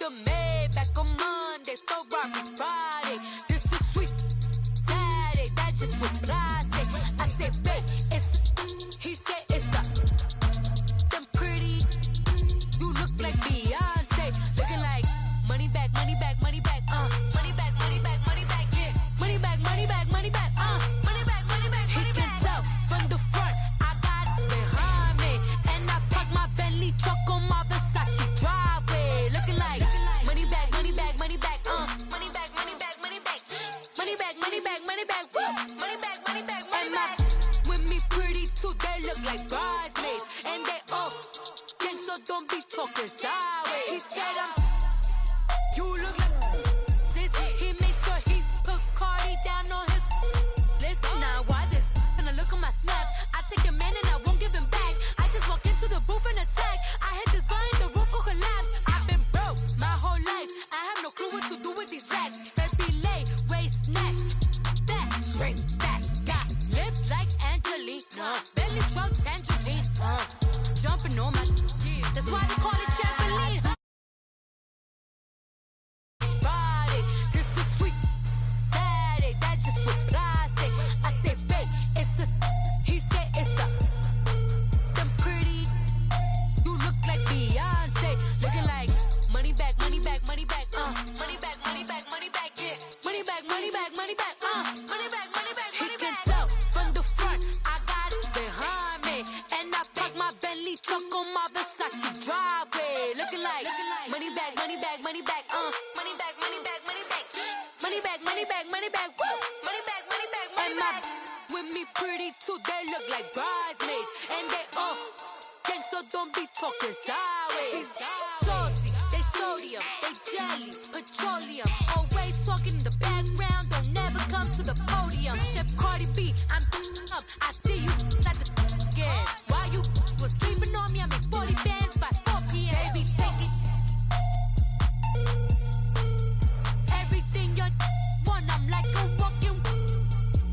the Maybach on Monday, Ferrari Friday. This is sweet Saturday, that's just what plastic. I said, babe, it's he said it's a them pretty. You look like Beyonce, looking like money back, money back, money back, money back, money back, money back, yeah, money back, money back, money back, money back, money back. He can tell from the front, I got it behind me, and I park my Bentley truck on my Versace driveway, looking like money back, money back, money back, money back, money back, money back, money back, money back, money back, woo, money back, money back, money back. With me pretty too, they look like bridesmaids, and they all gang, so don't be talking sideways. He said you look like this. He make sure he put Cardi down on his list. Now why this? When I look at my snap, I take your man and I won't give him back. I just walk into the booth and attack. I hit this guy in the roof will collapse. I've been broke my whole life. I have no clue what to do with these racks. Baby lay, waist snatch, that straight back. Got lips like Angelina, belly truck tangerine, jumping on my. That's why they call it trampoline. Friday, this is sweet Saturday, that's just with plastic. I said, babe, it's a. He said it's a. Them pretty. You look like Beyonce, looking like money back, money back, money back, money back, money back, money back, yeah, money back, money back, money back, money back, money back. He can tell from the front, I got it behind me, and I park my Bentley truck on my Versace driveway, looking like money back, money back, money back, money back, money back, money back, money back, money back, money back, woo, money back, money back, money back. With me pretty too, they look like bridesmaids, and they all gang, so don't be talking sideways. Salty, they sodium, they jelly, petroleum, always talking in the background, don't never come to the podium. Chef Cardi B, I'm up, I see you at the again. Why you was sleeping on me? I make 40 bands by 4 p.m. Baby, take it. Everything you want, I'm like a walking.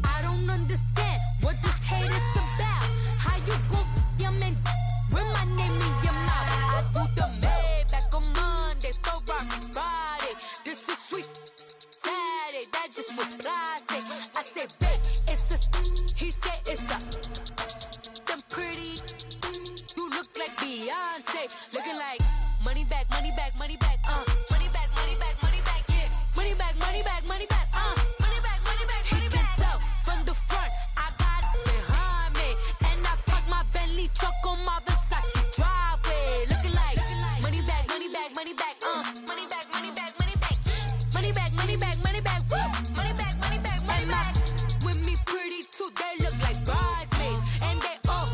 I don't understand what this hate is about. How you go, your man, with my name in your mouth. I do the Maybach on Monday, Ferrari Friday. This is sweet Saturday, that's just with plastic. I said, babe, it's a. He said it's a. Them pretty. You look like Beyonce, looking like money back, money back, money back, money back, money back, money back, yeah, money back, money back, money back, money back, money back, money back. He can tell from the front, I got it behind me, and I park my Bentley truck on my Versace driveway, looking like money back, money back, money back, money back, money back, money back, money back, money back, money back, woo, money back, money back, money back. With me pretty too, they look like bridesmaids, and they all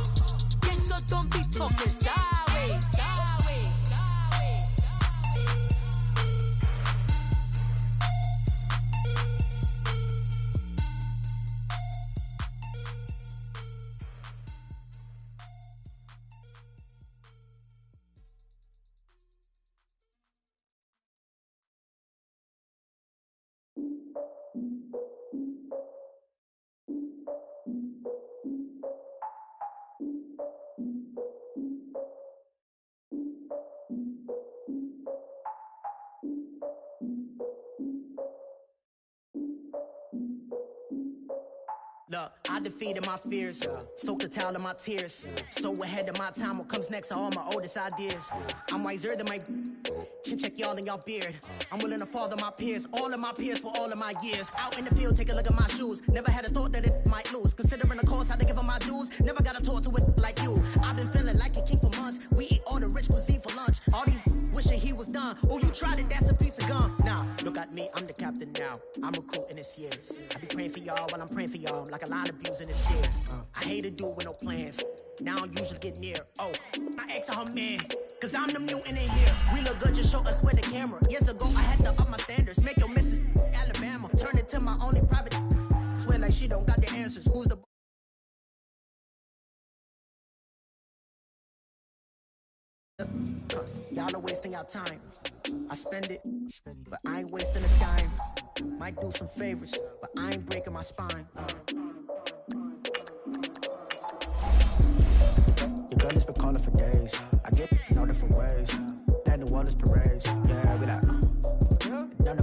gang, so don't be talking sideways, sideways, sideways. Look, I defeated my fears, soaked the towel of my tears. So ahead of my time, what comes next are all my oldest ideas. I'm wiser than my chin check y'all in y'all beard. I'm willing to father my peers, all of my peers for all of my years. Out in the field, take a look at my shoes. Never had a thought that it might lose. Considering the cost, had to give them my dues. Never got to talk to it like you. I've been feeling like a king for months. We eat all the rich cuisine for lunch. All these wishing he was done. Oh, you tried it, that's a piece of gum. Nah, look at me, I'm the captain now. I'm recruiting this year. I be praying for y'all while I'm praying for y'all. Like a line abusing this year. I hate to do it with no plans. Now I don't usually get near. Oh, I ex her man. Cause I'm the mutant in here. We look good, just show us where the camera. Years ago, I had to up my standards. Make your missus Alabama. Turn it to my only private. Swear like she don't got the answers. Who's the y'all are wasting your time. I spend it, but I ain't wasting a dime. Might do some favors, but I ain't breaking my spine. Your girl has been calling for days. I get no different ways. That New Orleans parades. Yeah, we like.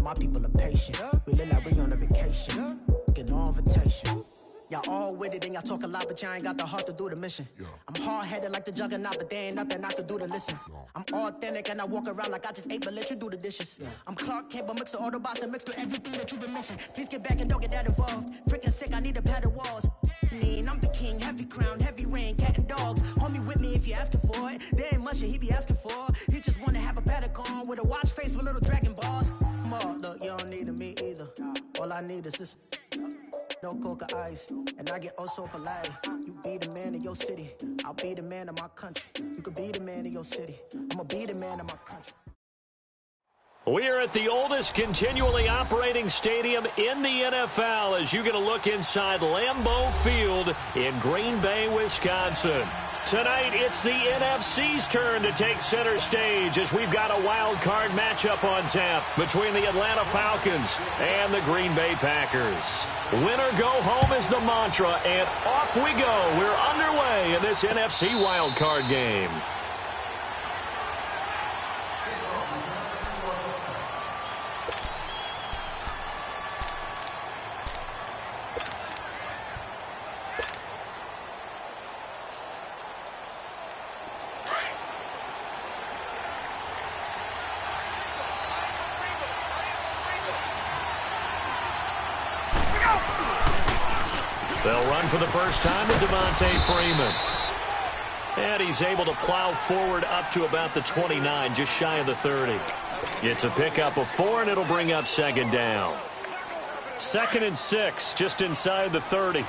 my people are patient. We live like we on a vacation. Get no invitation. Y'all all with it and y'all talk a lot, but y'all ain't got the heart to do the mission. I'm hard-headed like the juggernaut, but there ain't nothing I can do to listen. I'm authentic and I walk around like I just ate, but let you do the dishes. I'm Clark Kent, but mix the Autobots and mixed with everything that you've been missing. Please get back and don't get that involved. Freaking sick, I need to pad the walls. I'm the king, heavy crown, heavy rain, cat and dogs. Homie with me if you're asking for it. There ain't much that he be asking for. He just wanna have a paddock on with a watch face with little dragon balls. Look, you don't need me either. All I need is this. No coca ice, and I get oh so polite. You be the man of your city, I'll be the man of my country. You could be the man of your city, I'ma be the man of my country. We are at the oldest continually operating stadium in the NFL as you get a look inside Lambeau Field in Green Bay, Wisconsin. Tonight, it's the NFC's turn to take center stage as we've got a wild card matchup on tap between the Atlanta Falcons and the Green Bay Packers. Win or go home is the mantra, and off we go. We're underway in this NFC wild card game. They'll run for the first time with Devontae Freeman. And he's able to plow forward up to about the 29, just shy of the 30. It's a pickup of 4, and it'll bring up second down. 2nd and 6, just inside the 30.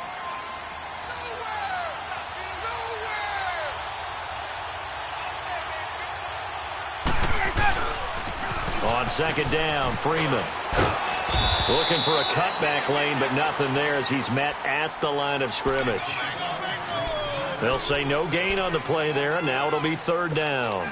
On second down, Freeman. Looking for a cutback lane, but nothing there as he's met at the line of scrimmage. They'll say no gain on the play there, and now it'll be third down.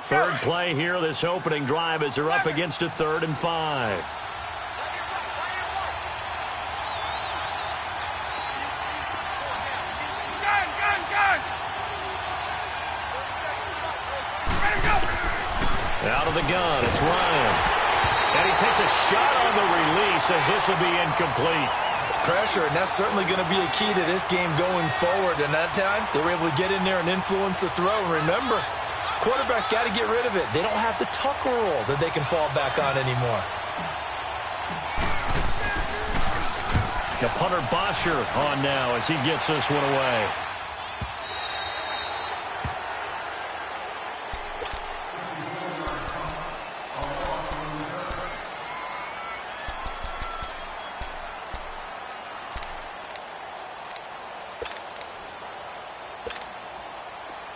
Third play here, this opening drive, as they're up against a 3rd and 5. Out of the gun, it's Ryan. And he takes a shot on the release as this will be incomplete. Pressure, and that's certainly going to be a key to this game going forward. And that time, they were able to get in there and influence the throw. And remember, quarterbacks got to get rid of it. They don't have the Tucker rule that they can fall back on anymore. The punter Bosher on now as he gets this one away.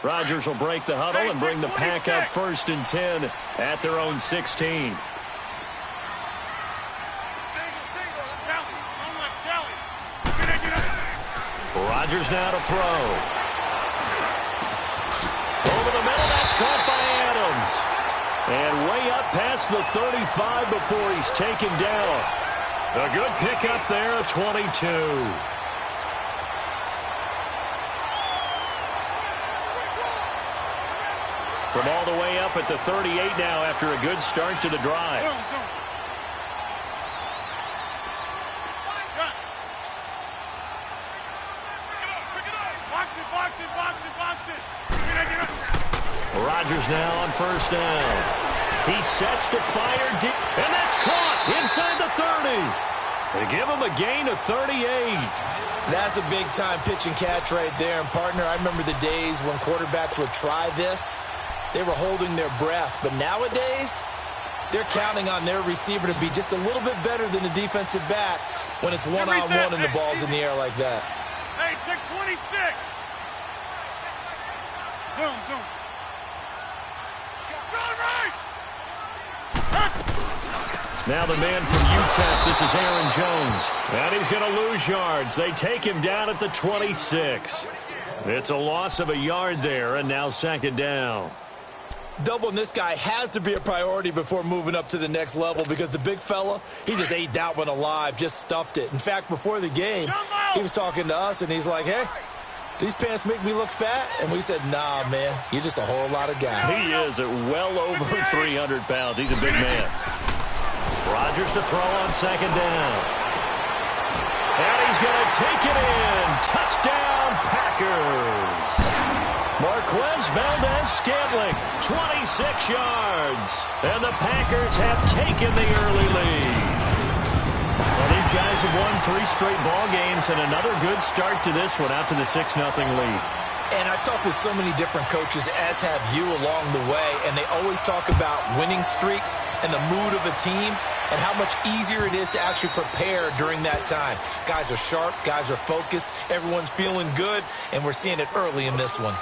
Rodgers will break the huddle and bring the pack up 1st and 10 at their own 16. Rodgers now to throw. Over the middle, that's caught by Adams. And way up past the 35 before he's taken down. A good pickup there at 22. From all the way up at the 38 now after a good start to the drive. Rodgers now on 1st down. He sets to fire deep, and that's caught inside the 30. They give him a gain of 38. That's a big-time pitch and catch right there. And, partner, I remember the days when quarterbacks would try this. They were holding their breath. But nowadays, they're counting on their receiver to be just a little bit better than the defensive back when it's one-on-one and the ball's in the air like that. Hey, check 26. Zoom. Now the man from UTEP, this is Aaron Jones. And he's going to lose yards. They take him down at the 26. It's a loss of a yard there, and now 2nd down. Doubling this guy has to be a priority before moving up to the next level because the big fella, he just ate that one alive, just stuffed it. In fact, before the game, he was talking to us, and he's like, hey, these pants make me look fat? And we said, nah, man, you're just a whole lot of guy. He is at well over 300 pounds. He's a big man. Rodgers to throw on second down. And he's going to take it in. Touchdown, Packers. Marquez Valdez-Scantling, 26 yards. And the Packers have taken the early lead. Well, these guys have won 3 straight ball games and another good start to this one out to the 6-0 lead. And I've talked with so many different coaches, as have you along the way, and they always talk about winning streaks and the mood of a team and how much easier it is to actually prepare during that time. Guys are sharp, guys are focused, everyone's feeling good, and we're seeing it early in this one.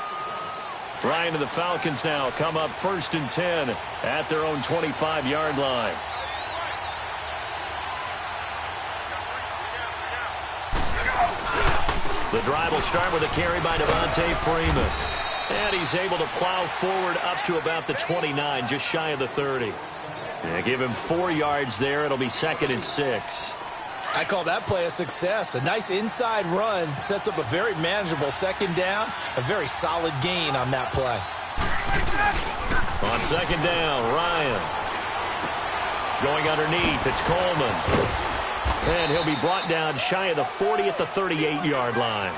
Ryan and the Falcons now come up 1st and 10 at their own 25-yard line. The drive will start with a carry by Devontae Freeman. And he's able to plow forward up to about the 29, just shy of the 30. Yeah, give him 4 yards there. It'll be 2nd and 6. I call that play a success. A nice inside run sets up a very manageable 2nd down. A very solid gain on that play. On 2nd down, Ryan. Going underneath, it's Coleman. And he'll be brought down shy of the 40 at the 38-yard line.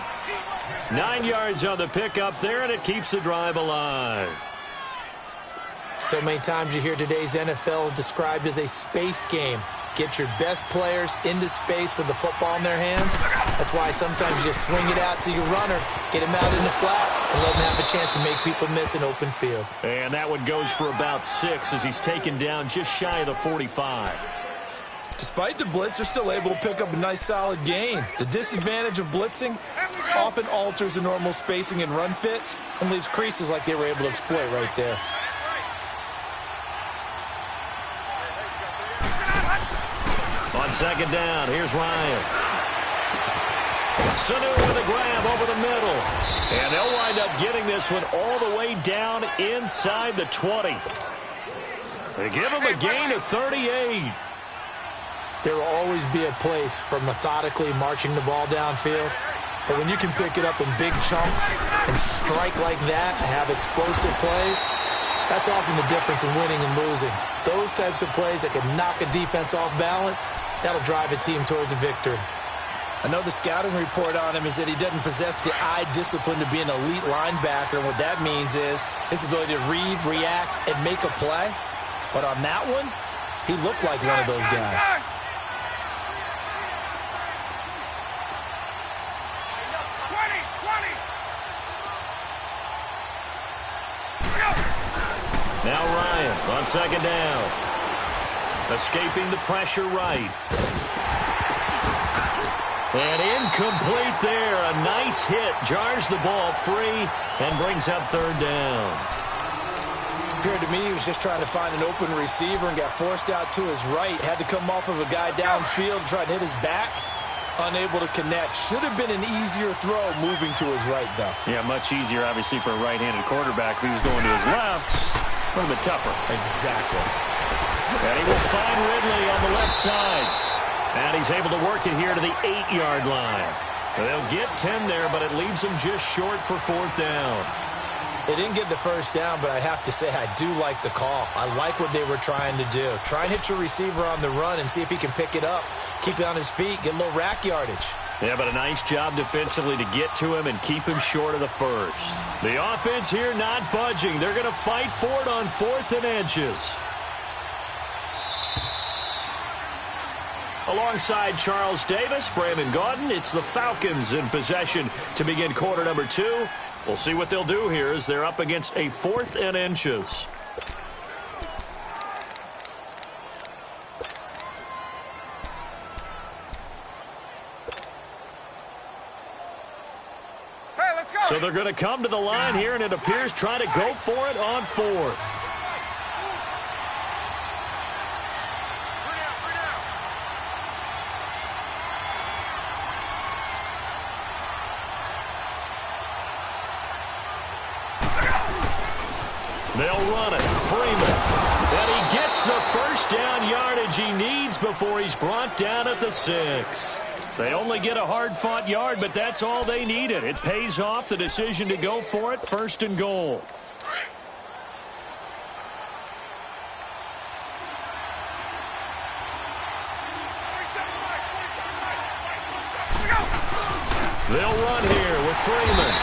9 yards on the pickup there, and it keeps the drive alive. So many times you hear today's NFL described as a space game. Get your best players into space with the football in their hands. That's why sometimes you just swing it out to your runner, get him out in the flat, and let him have a chance to make people miss an open field. And that one goes for about 6 as he's taken down just shy of the 45. Despite the blitz, they're still able to pick up a nice solid gain. The disadvantage of blitzing often alters the normal spacing and run fits and leaves creases like they were able to exploit right there. On 2nd down, here's Ryan. Sanu with a grab over the middle. And they'll wind up getting this one all the way down inside the 20. They give him a gain of 38. There will always be a place for methodically marching the ball downfield. But when you can pick it up in big chunks and strike like that and have explosive plays, that's often the difference in winning and losing. Those types of plays that can knock a defense off balance, that'll drive a team towards a victory. I know the scouting report on him is that he doesn't possess the eye discipline to be an elite linebacker. What that means is his ability to read, react, and make a play. But on that one, he looked like one of those guys. Now Ryan on 2nd down. Escaping the pressure right. And incomplete there. A nice hit. Jars the ball free and brings up 3rd down. Appeared to me he was just trying to find an open receiver and got forced out to his right. Had to come off of a guy downfield to try to hit his back. Unable to connect. Should have been an easier throw moving to his right, though. Yeah, much easier, obviously, for a right-handed quarterback. If he was going to his left, a little bit tougher. Exactly. And he will find Ridley on the left side. And he's able to work it here to the 8-yard line. They'll get 10 there, but it leaves them just short for 4th down. They didn't get the 1st down, but I have to say I do like the call. I like what they were trying to do. Try and hit your receiver on the run and see if he can pick it up. Keep it on his feet, get a little rack yardage. Yeah, but a nice job defensively to get to him and keep him short of the 1st. The offense here not budging. They're going to fight for it on 4th and inches. Alongside Charles Davis, Brandon Gaudin, it's the Falcons in possession to begin quarter number 2. We'll see what they'll do here as they're up against a 4th and inches. Hey, let's go. So they're going to come to the line here, and it appears trying to go for it on 4th. They'll run it. Freeman. And he gets the 1st down yardage he needs before he's brought down at the 6. They only get a hard-fought yard, but that's all they needed. It pays off, the decision to go for it, 1st and goal. They'll run here with Freeman.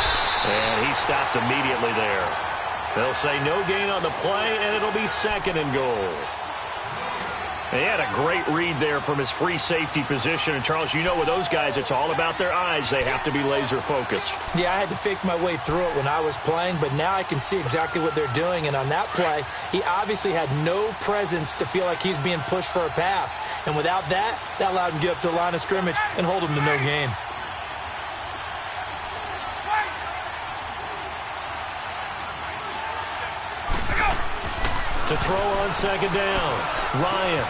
And he stopped immediately there. They'll say no gain on the play, and it'll be 2nd and goal. He had a great read there from his free safety position. And, Charles, you know with those guys, it's all about their eyes. They have to be laser-focused. Yeah, I had to fake my way through it when I was playing, but now I can see exactly what they're doing. And on that play, he obviously had no presence to feel like he's being pushed for a pass. And without that, that allowed him to get up to the line of scrimmage and hold him to no gain. To throw on 2nd down, Ryan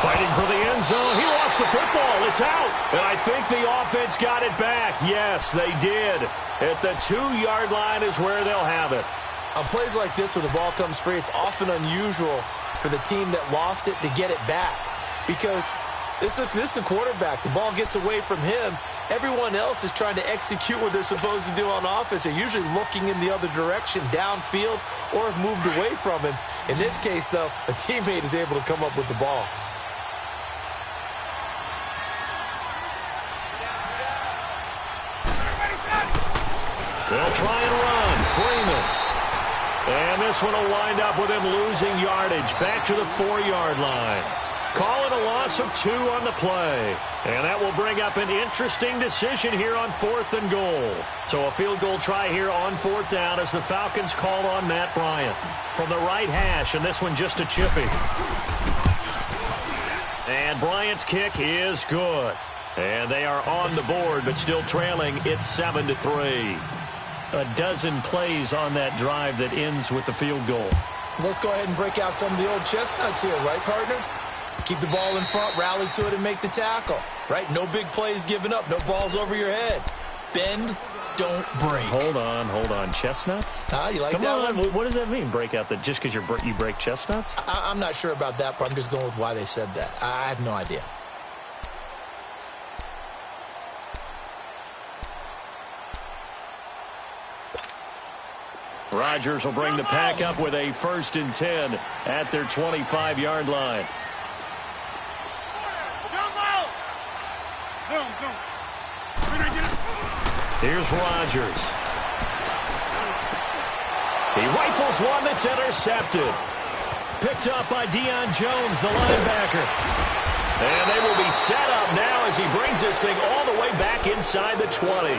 fighting for the end zone. He lost the football. It's out. And I think the offense got it back. Yes, they did. At the 2-yard line is where they'll have it. On plays like this, when the ball comes free, it's often unusual for the team that lost it to get it back. Because this is a quarterback. The ball gets away from him. Everyone else is trying to execute what they're supposed to do on offense. They're usually looking in the other direction, downfield, or have moved away from him. In this case, though, a teammate is able to come up with the ball. They'll try and run. Freeman. And this one will wind up with him losing yardage. Back to the 4-yard line. Calling a loss of 2 on the play. And that will bring up an interesting decision here on 4th and goal. So a field goal try here on 4th down as the Falcons call on Matt Bryant. From the right hash, and this one just a chippy. And Bryant's kick is good. And they are on the board, but still trailing. It's 7-3. A dozen plays on that drive that ends with the field goal. Let's go ahead and break out some of the old chestnuts here, right, partner? Keep the ball in front, rally to it, and make the tackle. Right? No big plays given up. No balls over your head. Bend, don't break. Hold on. Chestnuts? You like Come that on. one? What does that mean, break out? Just because you break chestnuts? I'm not sure about that, but I'm just going with why they said that. I have no idea. Rodgers will bring the pack up with a 1st and 10 at their 25-yard line. Here's Rodgers. He rifles one that's intercepted. Picked up by Deion Jones, the linebacker. And they will be set up now as he brings this thing all the way back inside the 20.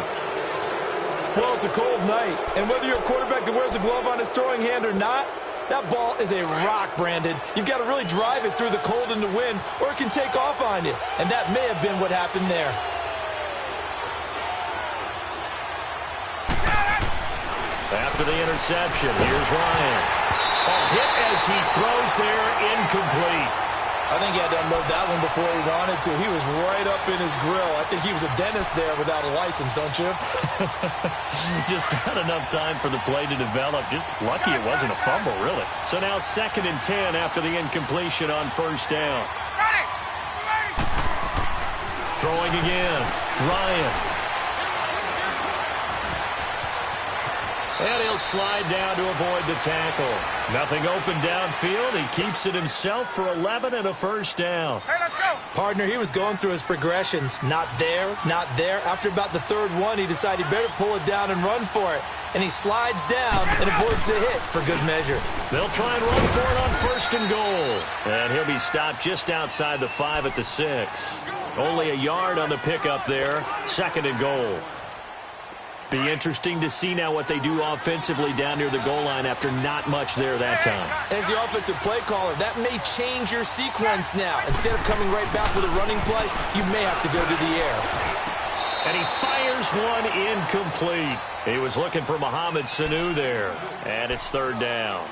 Well, it's a cold night, and whether you're a quarterback that wears a glove on his throwing hand or not, that ball is a rock, Brandon. You've got to really drive it through the cold and the wind, or it can take off on you. And that may have been what happened there. After the interception, here's Ryan. A hit as he throws there, incomplete. I think he had to unload that one before he wanted to. He was right up in his grill. I think he was a dentist there without a license, don't you? Just not enough time for the play to develop. Just lucky it wasn't a fumble, really. So now 2nd and 10 after the incompletion on 1st down. Throwing again. Ryan. And he'll slide down to avoid the tackle. Nothing open downfield. He keeps it himself for 11 and a 1st down. Hey, let's go. Partner, he was going through his progressions. Not there, not there. After about the 3rd one, he decided he better pull it down and run for it. And he slides down and avoids the hit for good measure. They'll try and run for it on 1st and goal. And he'll be stopped just outside the 5 at the 6. Only a yard on the pickup there. 2nd and goal. Be interesting to see now what they do offensively down near the goal line after not much there that time. As the offensive play caller, that may change your sequence now. Instead of coming right back with a running play, you may have to go to the air. And he fires one incomplete. He was looking for Mohamed Sanu there. And it's 3rd down.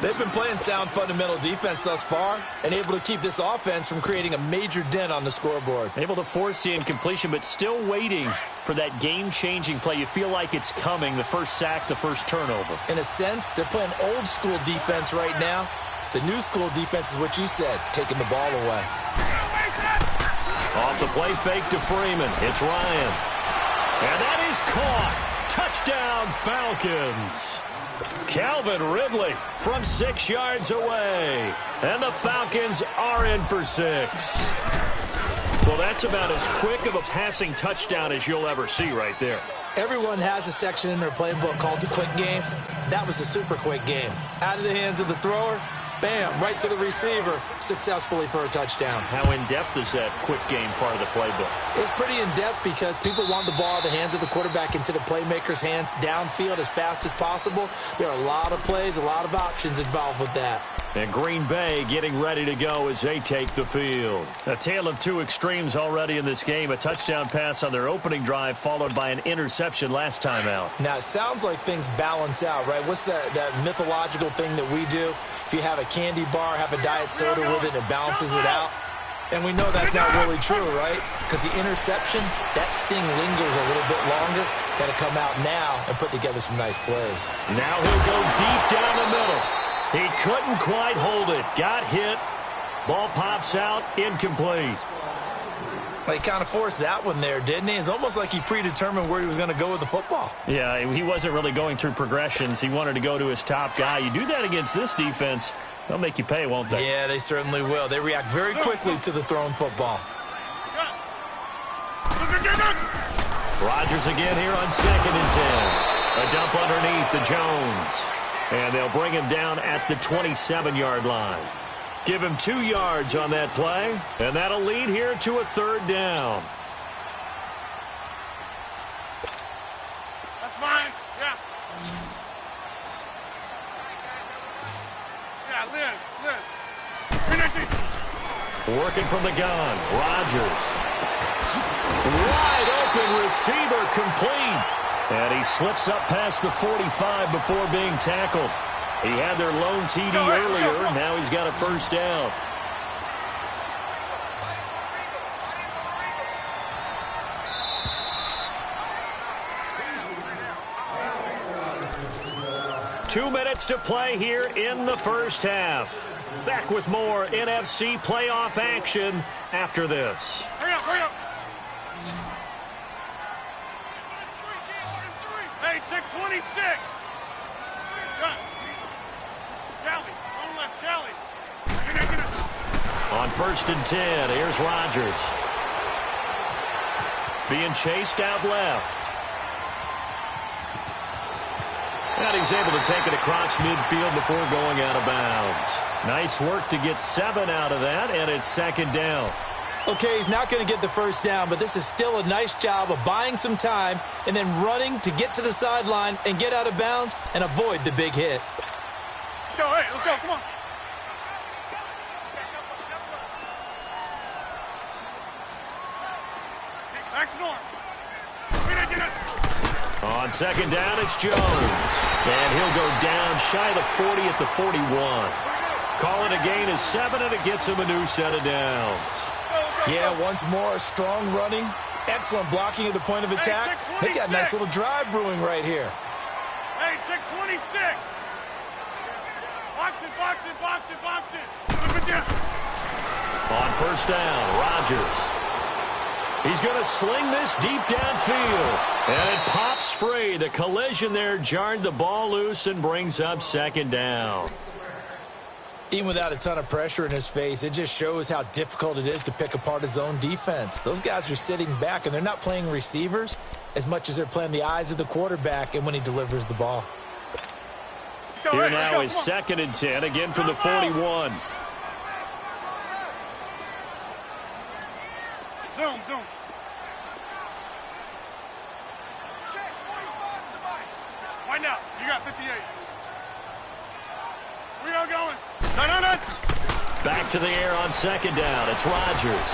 They've been playing sound fundamental defense thus far and able to keep this offense from creating a major dent on the scoreboard. Able to force the incompletion, but still waiting for that game-changing play. You feel like it's coming, the first sack, the first turnover. In a sense, they're playing old-school defense right now. The new school defense is what you said, taking the ball away. Off the play fake to Freeman. It's Ryan. And that is caught. Touchdown, Falcons. Calvin Ridley from 6 yards away. And the Falcons are in for 6. Well, that's about as quick of a passing touchdown as you'll ever see right there. Everyone has a section in their playbook called the quick game. That was a super quick game. Out of the hands of the thrower, bam, right to the receiver, successfully for a touchdown. How in-depth is that quick game part of the playbook? It's pretty in-depth because people want the ball out of the hands of the quarterback into the playmaker's hands downfield as fast as possible. There are a lot of plays, a lot of options involved with that. And Green Bay getting ready to go as they take the field. A tale of two extremes already in this game. A touchdown pass on their opening drive followed by an interception last time out. Now, it sounds like things balance out, right? What's that mythological thing that we do? If you have a candy bar, have a diet soda with it, and it balances it out. And we know that's not really true, right? Because the interception, that sting lingers a little bit longer. Got to come out now and put together some nice plays. Now he'll go deep down the middle. He couldn't quite hold it. Got hit. Ball pops out. Incomplete. He kind of forced that one there, didn't he? It's almost like he predetermined where he was going to go with the football. Yeah, he wasn't really going through progressions. He wanted to go to his top guy. You do that against this defense, they'll make you pay, won't they? Yeah, they certainly will. They react very quickly to the thrown football. Rodgers again here on 2nd and 10. A dump underneath to Jones. And they'll bring him down at the 27-yard line. Give him 2 yards on that play, and that'll lead here to a 3rd down. That's fine. Yeah. Yeah, Liz. Finish it. Working from the gun. Rodgers. Wide open receiver complete. And he slips up past the 45 before being tackled. He had their lone TD earlier. Now he's got a 1st down. Two minutes to play here in the first half. Back with more NFC playoff action after this. Hurry up, hurry up. Hey, 626. Gun. Kelly, on left, Kelly. On 1st and 10, here's Rodgers. Being chased out left. And he's able to take it across midfield before going out of bounds. Nice work to get 7 out of that, and it's 2nd down. Okay, he's not going to get the 1st down, but this is still a nice job of buying some time and then running to get to the sideline and get out of bounds and avoid the big hit. Yo, hey, let's go, come on. Back to north. On 2nd down, it's Jones. And he'll go down shy of the 40 at the 41. Call it a gain of 7, and it gets him a new set of downs. Yeah, once more, strong running, excellent blocking at the point of attack. They got a nice little drive brewing right here. Hey, check 26. Box it, box it, box it, box it. On 1st down, Rodgers. He's going to sling this deep downfield. And it pops free. The collision there jarred the ball loose and brings up 2nd down. Even without a ton of pressure in his face, it just shows how difficult it is to pick apart his own defense. Those guys are sitting back, and they're not playing receivers as much as they're playing the eyes of the quarterback and when he delivers the ball. Here now is 2nd and 10, again from the 41. Zoom, zoom. Wind out. You got 58. We are going. No. Back to the air on 2nd down. It's Rodgers.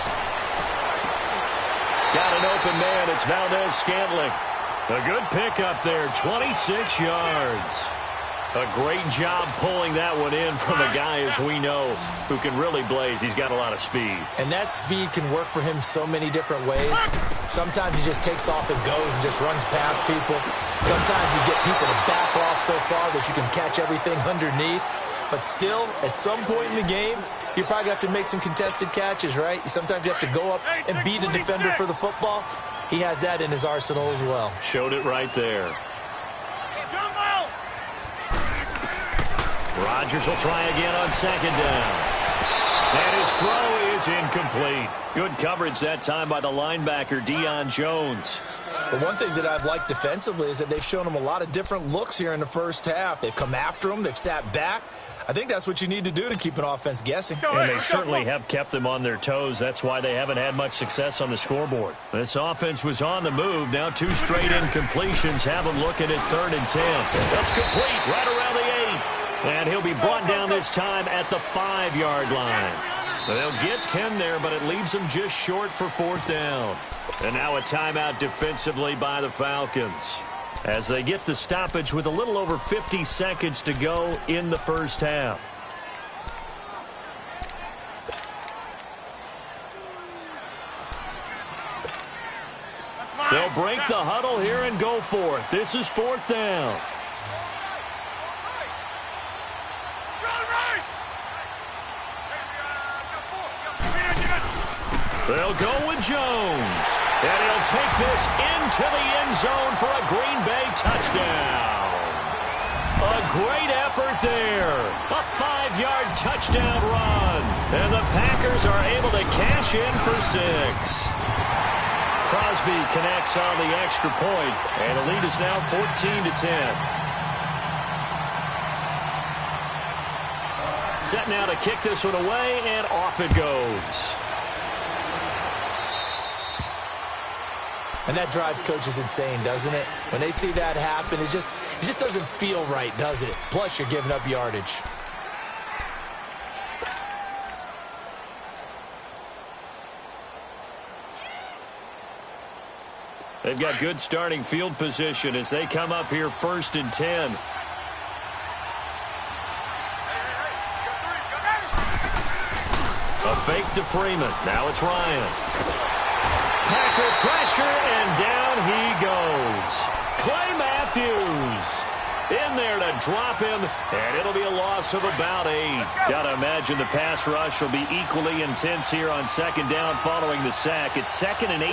Got an open man. It's Valdez-Scantling. A good pickup there, 26 yards. A great job pulling that one in from a guy, as we know, who can really blaze. He's got a lot of speed. And that speed can work for him so many different ways. Sometimes he just takes off and goes and just runs past people. Sometimes you get people to back off so far that you can catch everything underneath. But still, at some point in the game, you probably have to make some contested catches, right? Sometimes you have to go up and beat a defender for the football. He has that in his arsenal as well. Showed it right there. Rodgers will try again on second down. And his throw is incomplete. Good coverage that time by the linebacker, Deion Jones. But one thing that I've liked defensively is that they've shown him a lot of different looks here in the first half. They've come after him. They've sat back. I think that's what you need to do to keep an offense guessing. And they certainly have kept them on their toes. That's why they haven't had much success on the scoreboard. This offense was on the move. Now 2 straight incompletions have them looking at 3rd and 10. That's complete right around the 8. And he'll be brought down this time at the 5-yard line. They'll get 10 there, but it leaves them just short for 4th down. And now a timeout defensively by the Falcons, as they get the stoppage with a little over 50 seconds to go in the first half. They'll break the huddle here and go for it. This is 4th down. They'll go with Jones. And he'll take this into the end zone for a Green Bay touchdown. A great effort there. A 5-yard touchdown run. And the Packers are able to cash in for 6. Crosby connects on the extra point, and the lead is now 14-10. Set now to kick this one away, and off it goes. And that drives coaches insane, doesn't it? When they see that happen, it just doesn't feel right, does it? Plus, you're giving up yardage. They've got good starting field position as they come up here 1st and 10. A fake to Freeman. Now it's Ryan. Packer pressure, and down he goes. Clay Matthews in there to drop him, and it'll be a loss of about 8. Got to imagine the pass rush will be equally intense here on 2nd down following the sack. It's 2nd and 18.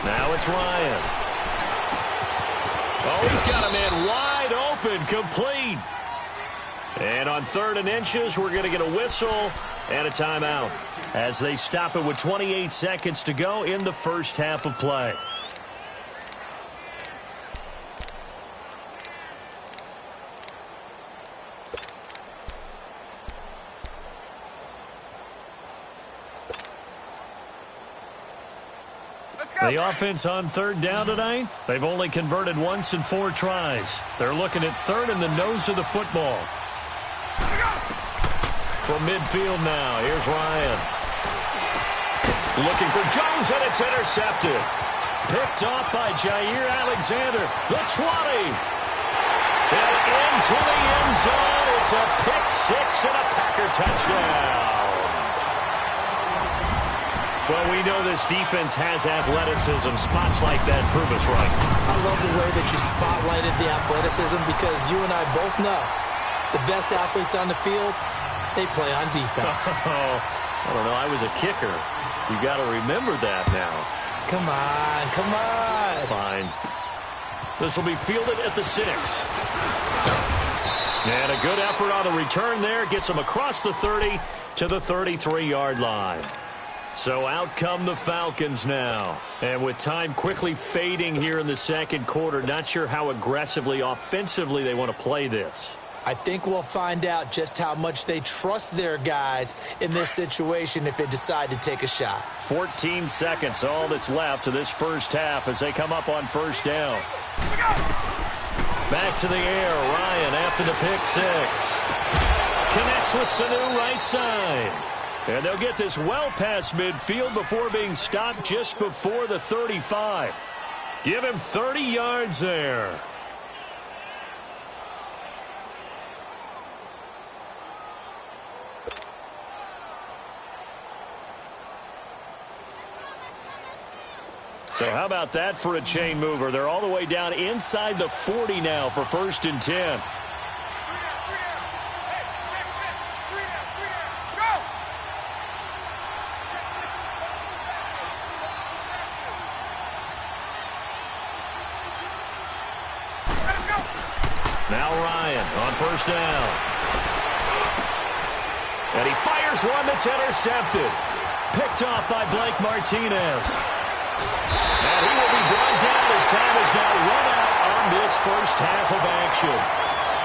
Now it's Ryan. Oh, he's got a man wide open, complete. And on 3rd and inches, we're going to get a whistle and a timeout as they stop it with 28 seconds to go in the first half of play. The offense on 3rd down tonight, they've only converted once in 4 tries. They're looking at 3rd in the nose of the football. From midfield now, here's Ryan. Looking for Jones, and it's intercepted. Picked off by Jair Alexander. The 20. And into the end zone. It's a pick-6 and a Packer touchdown. Well, we know this defense has athleticism. Spots like that prove us right. I love the way that you spotlighted the athleticism, because you and I both know the best athletes on the field, they play on defense. I don't know. I was a kicker. You got to remember that now. Come on, come on. Fine. This will be fielded at the 6. And a good effort on the return there. Gets them across the 30 to the 33-yard line. So out come the Falcons now. And with time quickly fading here in the 2nd quarter, not sure how aggressively, offensively they want to play this. I think we'll find out just how much they trust their guys in this situation if they decide to take a shot. 14 seconds, all that's left to this first half as they come up on 1st down. Back to the air, Ryan after the pick-6. Connects with Sanu right side. And they'll get this well past midfield before being stopped just before the 35. Give him 30 yards there. So how about that for a chain mover? They're all the way down inside the 40 now for 1st and 10. Now Ryan on first down. And he fires one that's intercepted. Picked off by Blake Martinez. And he will be brought down as time is now run out on this first half of action.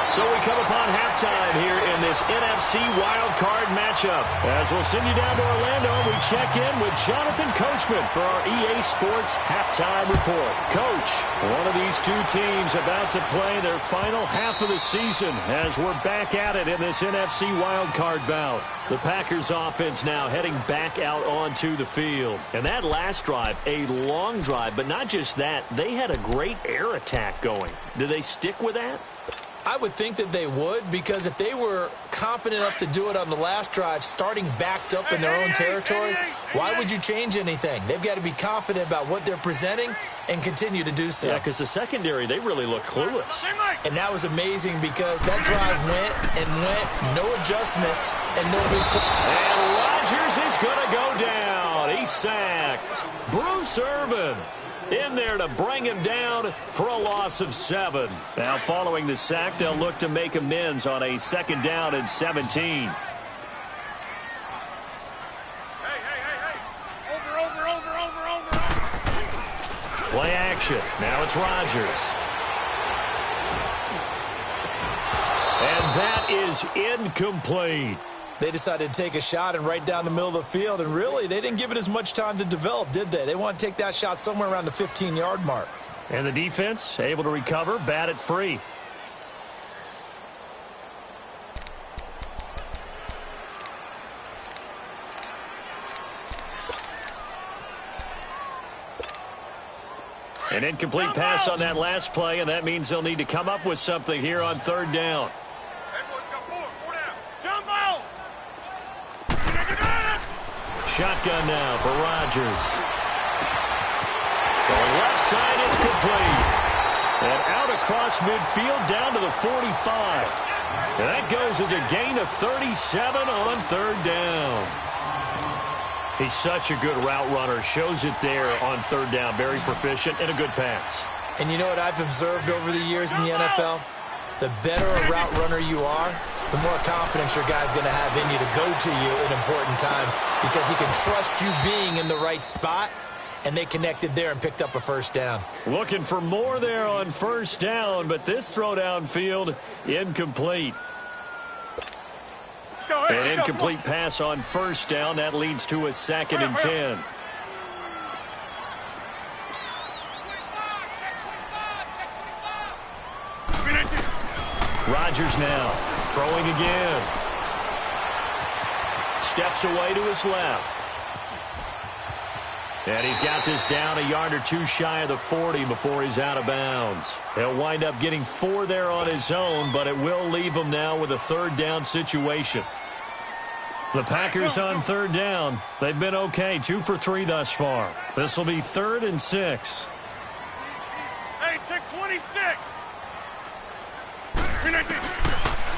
So we come upon halftime here in this NFC wildcard matchup. As we'll send you down to Orlando, we check in with Jonathan Coachman for our EA Sports Halftime Report. Coach, one of these two teams about to play their final half of the season as we're back at it in this NFC wildcard bout. The Packers offense now heading back out onto the field. And that last drive, a long drive, but not just that, they had a great air attack going. Do they stick with that? I would think that they would, because if they were confident enough to do it on the last drive, starting backed up in their own territory, why would you change anything? They've got to be confident about what they're presenting and continue to do so. Yeah, because the secondary, they really look clueless. And that was amazing because that drive went and went, no adjustments, and no big play. And Rodgers is going to go down. He's sacked. Bruce Irvin in there to bring him down for a loss of 7. Now, following the sack, they'll look to make amends on a 2nd down and 17. Hey. Over. Play action. Now it's Rodgers. And that is incomplete. They decided to take a shot and right down the middle of the field, and really, they didn't give it as much time to develop, did they? They want to take that shot somewhere around the 15-yard mark. And the defense able to recover, bat it free. An incomplete pass on that last play, and that means they'll need to come up with something here on 3rd down. Shotgun now for Rodgers. The left side is complete. And out across midfield down to the 45. And that goes as a gain of 37 on 3rd down. He's such a good route runner. Shows it there on 3rd down. Very proficient and a good pass. And you know what I've observed over the years in the NFL? The better a route runner you are, the more confidence your guy's going to have in you to go to you in important times because he can trust you being in the right spot, and they connected there and picked up a 1st down. Looking for more there on 1st down, but this throw downfield incomplete. An incomplete pass on 1st down. That leads to a 2nd and 10. Rodgers now throwing again. Steps away to his left. And he's got this down a yard or two shy of the 40 before he's out of bounds. He'll wind up getting 4 there on his own, but it will leave him now with a 3rd down situation. The Packers on 3rd down. They've been okay, 2 for 3 thus far. This will be 3rd and 6. Hey, check 26.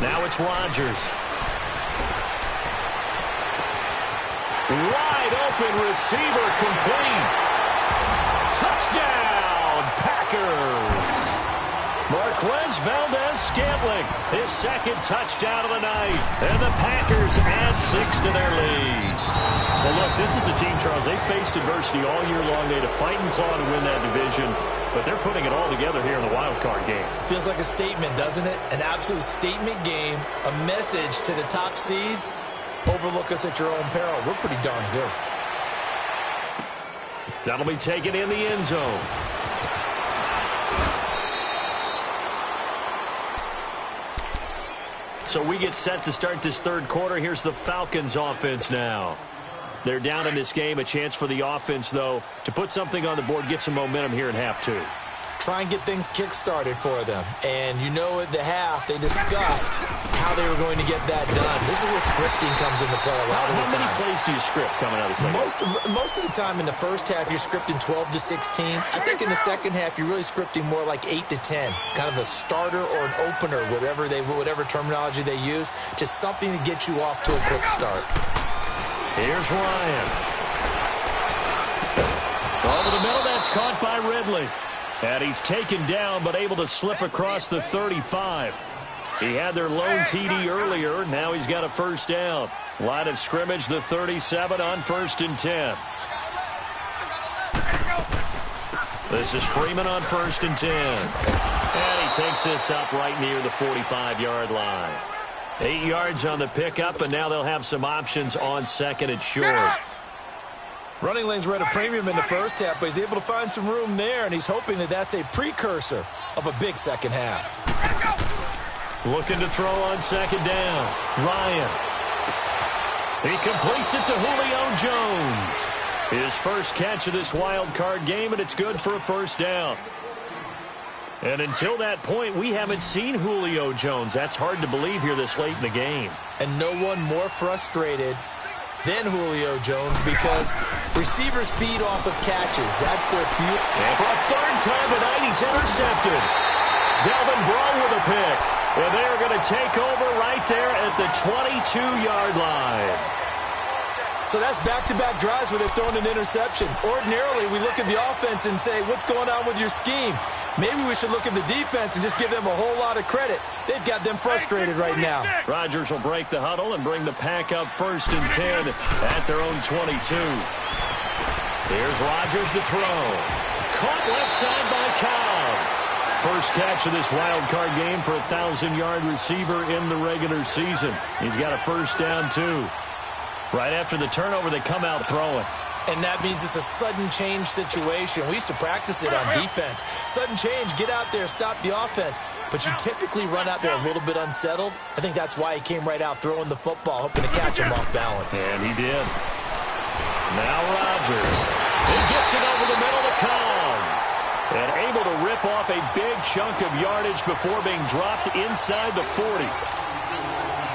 Now it's Rodgers. Wide open receiver complete. Touchdown, Packers. Marquez Valdez-Scantling, his 2nd touchdown of the night. And the Packers add 6 to their lead. Well, look, this is a team, Charles, they faced adversity all year long. They had to fight and claw to win that division, but they're putting it all together here in the wild card game. Feels like a statement, doesn't it? An absolute statement game, a message to the top seeds. Overlook us at your own peril. We're pretty darn good. That'll be taken in the end zone. So we get set to start this 3rd quarter. Here's the Falcons offense now. They're down in this game. A chance for the offense, though, to put something on the board, get some momentum here in half 2. Try and get things kick-started for them. And you know at the half, they discussed how they were going to get that done. This is where scripting comes into play a lot of the time. How many plays do you script coming out of the second? Most of the time in the first half, you're scripting 12 to 16. I think in the second half, you're really scripting more like 8 to 10. Kind of a starter or an opener, whatever terminology they use. Just something to get you off to a quick start. Here's Ryan. Over the middle, that's caught by Ridley. And he's taken down but able to slip across the 35. He had their lone TD earlier. Now he's got a first down. Line of scrimmage, the 37 on 1st and 10. This is Freeman on 1st and 10. And he takes this up right near the 45-yard line. 8 yards on the pickup, and now they'll have some options on 2nd and short. Running lanes were at a premium in the first half, but he's able to find some room there, and he's hoping that that's a precursor of a big second half. Looking to throw on 2nd down. Ryan. He completes it to Julio Jones. His first catch of this wild card game, and it's good for a first down. And until that point, we haven't seen Julio Jones. That's hard to believe here this late in the game. And no one more frustrated than Julio Jones because receivers feed off of catches. That's their fuel. And for a third time tonight, he's intercepted. Delvin Breaux with a pick. And they're going to take over right there at the 22-yard line. So that's back-to-back drives where they're throwing an interception. Ordinarily, we look at the offense and say, what's going on with your scheme? Maybe we should look at the defense and just give them a whole lot of credit. They've got them frustrated right now. Rodgers will break the huddle and bring the pack up 1st and 10 at their own 22. Here's Rodgers to throw. Caught left side by Cobb. First catch of this wild card game for a 1,000-yard receiver in the regular season. He's got a first down, too. Right after the turnover, they come out throwing. And that means it's a sudden change situation. We used to practice it on defense. Sudden change, get out there, stop the offense. But you typically run out there a little bit unsettled. I think that's why he came right out throwing the football, hoping to catch him off balance. And he did. Now Rodgers. He gets it over the middle to Cobb. And able to rip off a big chunk of yardage before being dropped inside the 40.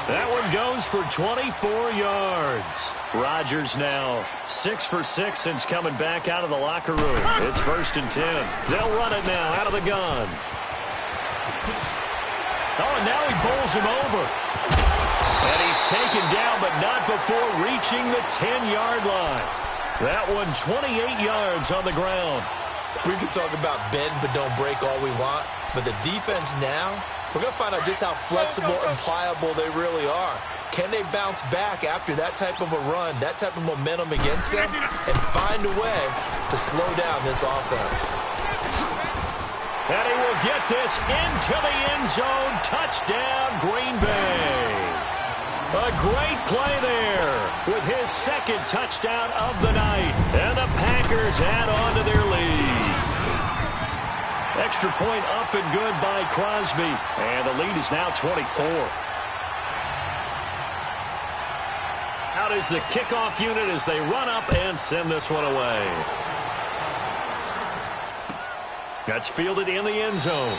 That one goes for 24 yards. Rodgers now 6 for 6 since coming back out of the locker room. It's 1st and 10. They'll run it now out of the gun. Oh, and now he bowls him over. And he's taken down, but not before reaching the 10-yard line. That one 28 yards on the ground. We can talk about bend but don't break all we want, but the defense now, we're going to find out just how flexible and pliable they really are. Can they bounce back after that type of a run, that type of momentum against them, and find a way to slow down this offense? And he will get this into the end zone. Touchdown, Green Bay. A great play there with his second touchdown of the night. And the Packers add on to their lead. Extra point up and good by Crosby. And the lead is now 24. Out is the kickoff unit as they run up and send this one away. That's fielded in the end zone.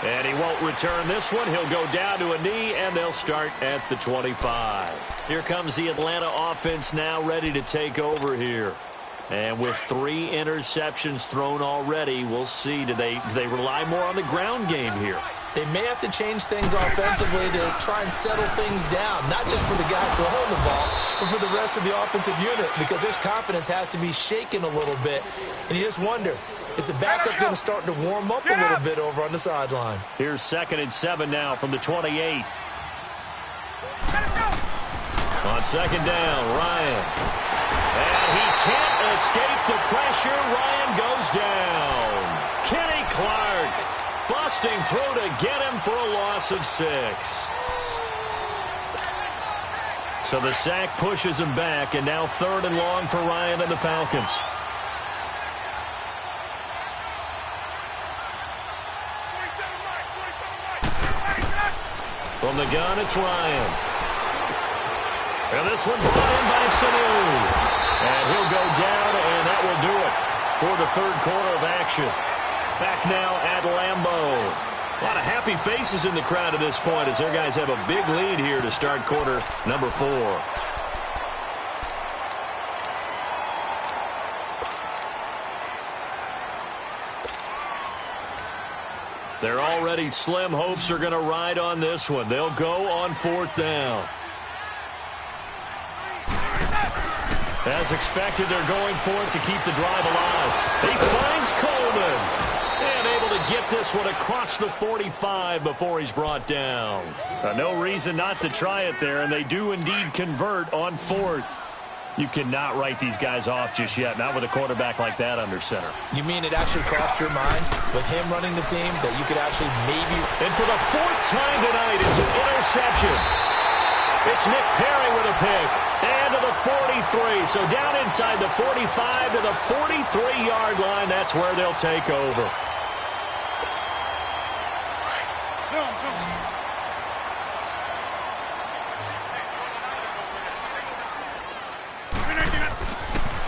And he won't return this one. He'll go down to a knee, and they'll start at the 25. Here comes the Atlanta offense now ready to take over here. And with 3 interceptions thrown already, we'll see. Do they rely more on the ground game here? They may have to change things offensively to try and settle things down, not just for the guy throwing the ball, but for the rest of the offensive unit, because their confidence has to be shaken a little bit. And you just wonder, is the backup going to start to warm up a little bit over on the sideline? Here's 2nd and 7 now from the 28. On 2nd down, Ryan. And he can't escape the pressure. Ryan goes down. Kenny Clark busting through to get him for a loss of 6. So the sack pushes him back, and now 3rd and long for Ryan and the Falcons. From the gun, it's Ryan. And this one brought in by Sanu. And he'll go down, and that will do it for the 3rd quarter of action. Back now at Lambeau. A lot of happy faces in the crowd at this point as their guys have a big lead here to start quarter number 4. Their already slim hopes are going to ride on this one. They'll go on 4th down. As expected, they're going for it to keep the drive alive. He finds Coleman. get this one across the 45 before he's brought down. No reason not to try it there, and they do indeed convert on 4th. You cannot write these guys off just yet, not with a quarterback like that under center. You mean it actually crossed your mind with him running the team that you could actually maybe... And for the 4th time tonight, it's an interception. It's Nick Perry with a pick. And to the 43. So down inside the 45 to the 43-yard line. That's where they'll take over.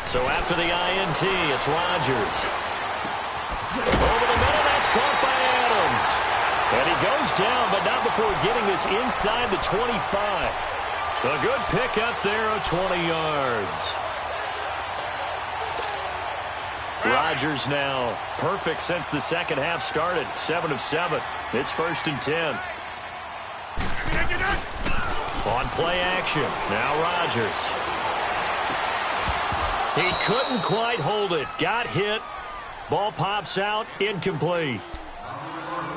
So after the INT, it's Rodgers. Over the middle, that's caught by Adams. And he goes down, but not before getting this inside the 25. A good pick up there of 20 yards. Rodgers now perfect since the second half started. 7 of 7. It's 1st and 10. On play action. Now Rodgers. He couldn't quite hold it. Got hit. Ball pops out. Incomplete.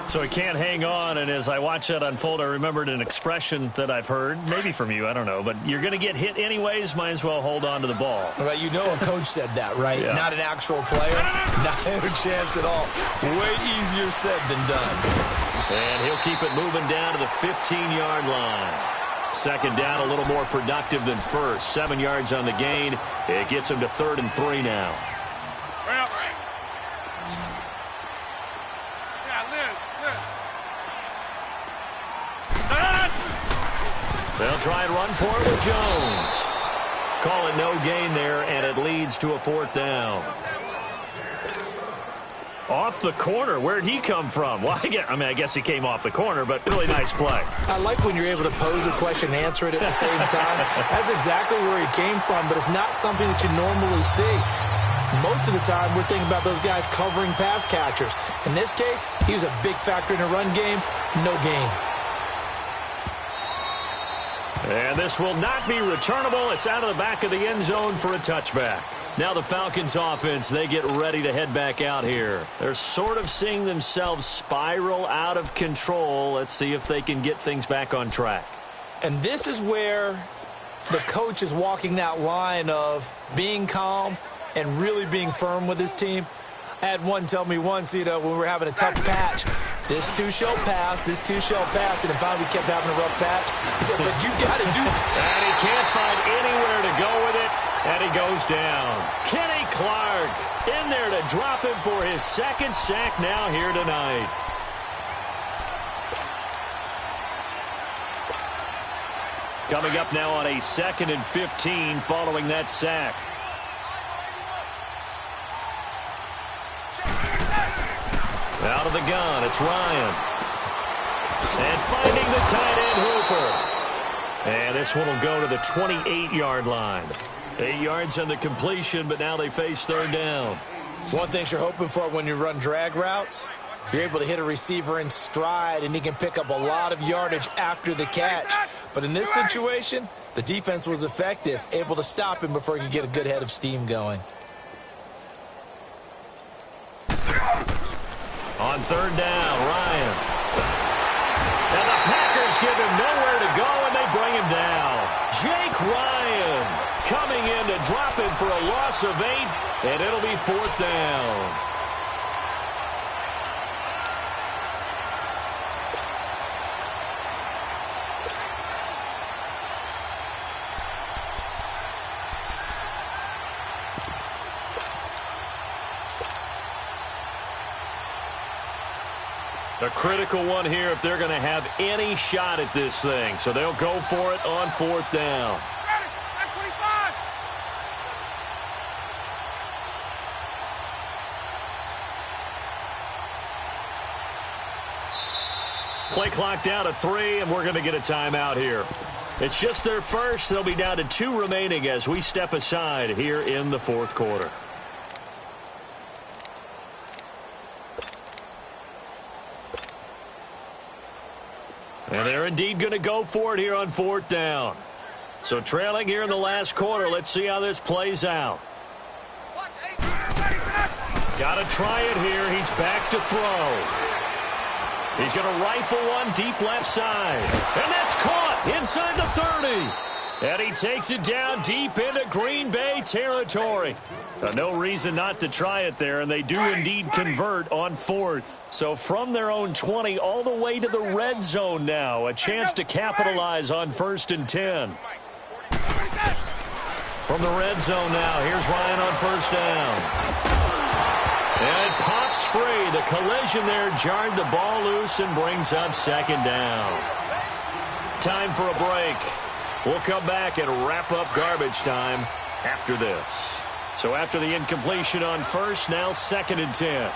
So he can't hang on, and as I watched that unfold, I remembered an expression that I've heard, maybe from you, I don't know, but you're going to get hit anyways, might as well hold on to the ball. Well, you know a coach said that, right? Yeah. Not an actual player. Not a chance at all. Way easier said than done. And he'll keep it moving down to the 15-yard line. Second down, a little more productive than first. 7 yards on the gain. It gets him to 3rd and 3 now. They'll try and run for it with Jones. Call it no gain there, and it leads to a 4th down. Off the corner. Where'd he come from? Well, I guess he came off the corner, but really nice play. I like when you're able to pose a question and answer it at the same time. That's exactly where he came from, but it's not something that you normally see. Most of the time, we're thinking about those guys covering pass catchers. In this case, he was a big factor in the run game. No gain. And this will not be returnable. It's out of the back of the end zone for a touchback. Now the Falcons offense, they get ready to head back out here. They're sort of seeing themselves spiral out of control. Let's see if they can get things back on track. And this is where the coach is walking that line of being calm and really being firm with his team. I had one tell me once, when we were having a tough patch, this too shall pass, this too shall pass, and then finally we kept having a rough patch. He said, but you got to do something. And he can't find anywhere to go with it, and he goes down. Kenny Clark in there to drop him for his 2nd sack now here tonight. Coming up now on a 2nd and 15 following that sack. Out of the gun, it's Ryan. And finding the tight end Hooper. And this one will go to the 28-yard line. 8 yards on the completion, but now they face 3rd down. One thing you're hoping for when you run drag routes, you're able to hit a receiver in stride, and he can pick up a lot of yardage after the catch. But in this situation, the defense was effective, able to stop him before he could get a good head of steam going. On 3rd down, Ryan. And the Packers give him nowhere to go, and they bring him down. Jake Ryan coming in to drop him for a loss of 8, and it'll be 4th down. A critical one here if they're going to have any shot at this thing. So they'll go for it on 4th down. Play clock down to 3, and we're going to get a timeout here. It's just their first. They'll be down to 2 remaining as we step aside here in the 4th quarter. And they're indeed going to go for it here on 4th down. So trailing here in the last quarter, let's see how this plays out. Got to try it here. He's back to throw. He's going to rifle one deep left side. And that's caught inside the 30. And he takes it down deep into Green Bay territory. No reason not to try it there, and they do indeed convert on 4th. So from their own 20 all the way to the red zone now. A chance to capitalize on 1st and 10. From the red zone now, here's Ryan on 1st down. And it pops free. The collision there jarred the ball loose and brings up 2nd down. Time for a break. We'll come back and wrap up garbage time after this. So after the incompletion on 1st, now 2nd and 10.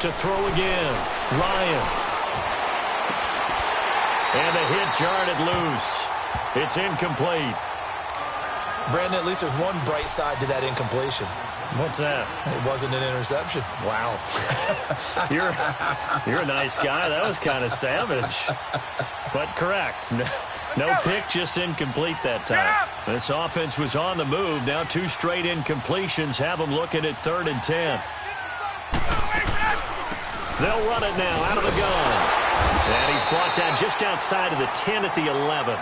To throw again, Ryan. And the hit jarred it loose. It's incomplete. Brandon, at least there's one bright side to that incompletion. What's that? It wasn't an interception. Wow. You're a nice guy. That was kind of savage. But correct. No pick, just incomplete that time. This offense was on the move. Now 2 straight incompletions have them looking at 3rd and 10. They'll run it now out of the gun. And he's brought down just outside of the 10 at the 11.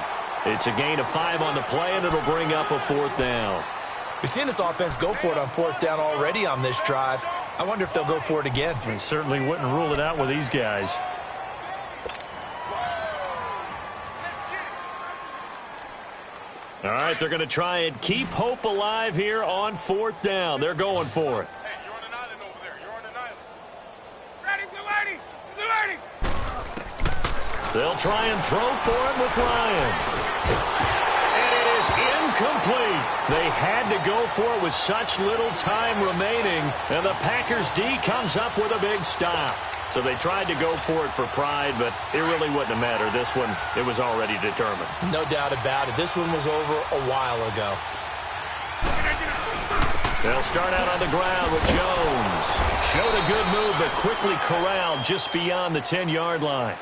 It's a gain of 5 on the play, and it'll bring up a 4th down. We've seen this offense go for it on 4th down already on this drive. I wonder if they'll go for it again. We certainly wouldn't rule it out with these guys. All right, they're going to try and keep hope alive here on 4th down. They're going for it. Hey, you're on an island over there. You're on an island. Ready, Blue 80. Blue 80. They'll try and throw for him with Ryan. And it is incomplete. They had to go for it with such little time remaining. And the Packers D comes up with a big stop. So they tried to go for it for pride, but it really wouldn't have mattered. This one, it was already determined. No doubt about it. This one was over a while ago. They'll start out on the ground with Jones. Showed a good move, but quickly corralled just beyond the 10-yard line.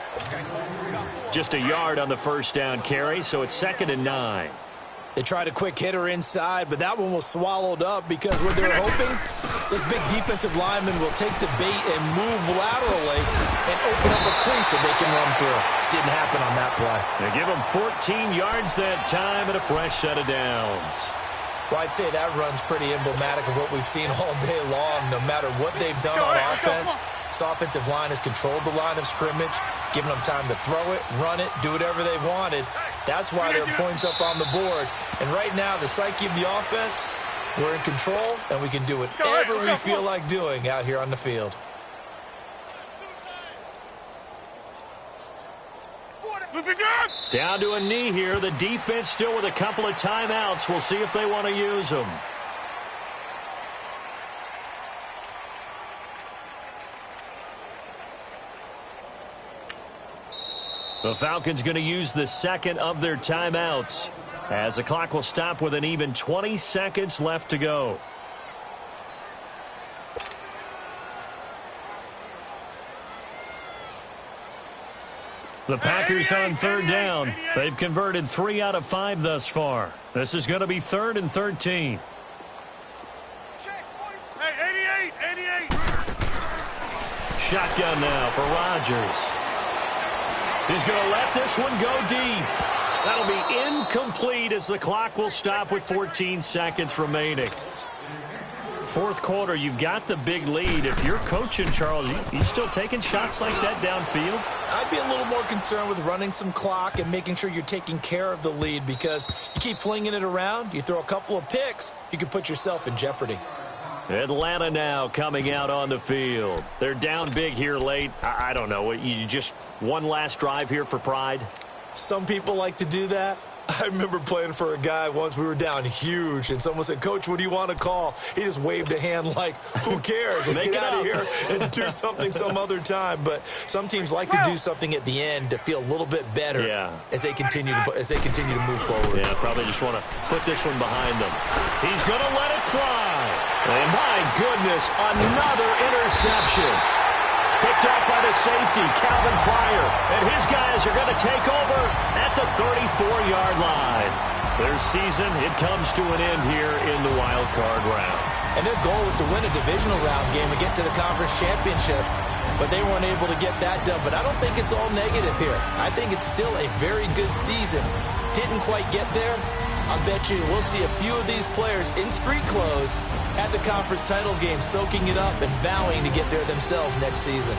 Just a yard on the 1st down carry, so it's 2nd and 9. They tried a quick hitter inside, but that one was swallowed up because what they're hoping, this big defensive lineman will take the bait and move laterally and open up a crease that they can run through. Didn't happen on that play. They give them 14 yards that time and a fresh set of downs. Well, I'd say that run's pretty emblematic of what we've seen all day long. No matter what they've done on offense, this offensive line has controlled the line of scrimmage, giving them time to throw it, run it, do whatever they wanted. That's why there are points up on the board. And right now, the psyche of the offense, we're in control, and we can do whatever we feel like doing out here on the field. Down to a knee here. The defense still with a couple of timeouts. We'll see if they want to use them. The Falcons going to use the 2nd of their timeouts as the clock will stop with an even 20 seconds left to go. The Packers on 3rd down. They've converted 3 out of 5 thus far. This is going to be 3rd and 13. Hey, 88. Shotgun now for Rodgers. He's going to let this one go deep. That'll be incomplete as the clock will stop with 14 seconds remaining. 4th quarter, you've got the big lead. If you're coaching, Charles, you still taking shots like that downfield? I'd be a little more concerned with running some clock and making sure you're taking care of the lead, because you keep flinging it around, you throw a couple of picks, you can put yourself in jeopardy. Atlanta now coming out on the field. They're down big here late. I don't know. You just one last drive here for pride? Some people like to do that. I remember playing for a guy once. We were down huge, and someone said, "Coach, what do you want to call?" He just waved a hand like, who cares? Let's get out of here and do something some other time. But some teams like to do something at the end to feel a little bit better as they continue to move forward. Yeah, probably just want to put this one behind them. He's going to let it fly. And my goodness, another interception. Picked up by the safety, Calvin Pryor. And his guys are going to take over at the 34-yard line. Their season, it comes to an end here in the wild card round. And their goal was to win a divisional round game and get to the conference championship, but they weren't able to get that done. But I don't think it's all negative here. I think it's still a very good season. Didn't quite get there. I bet you we'll see a few of these players in street clothes at the conference title game, soaking it up and vowing to get there themselves next season.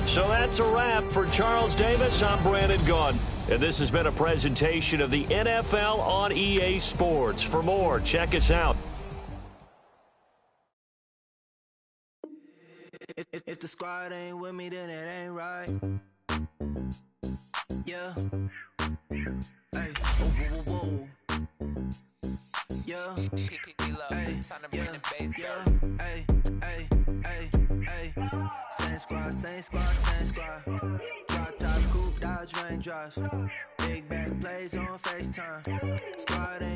So that's a wrap for Charles Davis. I'm Brandon Gunn, and this has been a presentation of the NFL on EA Sports. For more, check us out. If the squad ain't with me, then it ain't right. Yeah. Hey. Whoa, whoa, whoa. Yeah. Hey. Yeah. Hey. Hey. Hey. Hey. Same squad, same squad, same squad. Drop top, coupe, Dodge raindrops. Big back plays on FaceTime. Squad ain't